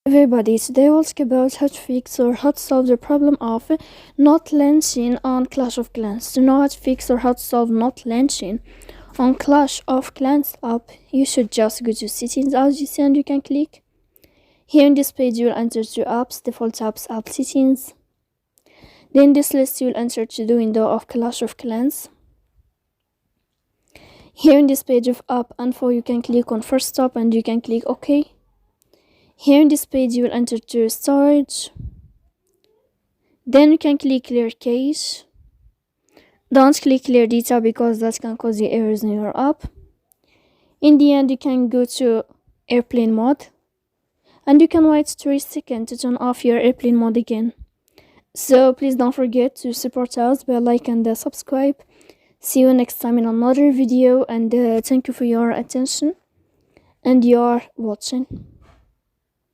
Everybody, today we'll talk about how to fix or how to solve the problem of not launching on Clash of Clans. To know how to fix or how to solve not launching on Clash of Clans app, you should just go to settings as you see and you can click. Here in this page you will enter to apps, default apps, app settings. Then this list you will enter to the window of Clash of Clans. Here in this page of app info you can click on first stop and you can click OK. Here in this page you will enter to storage. Then you can click clear cache. Don't click clear data because that can cause you errors in your app. In the end you can go to airplane mode and you can wait 3 seconds to turn off your airplane mode again. So please don't forget to support us by like and subscribe. See you next time in another video, and thank you for your attention and your watching.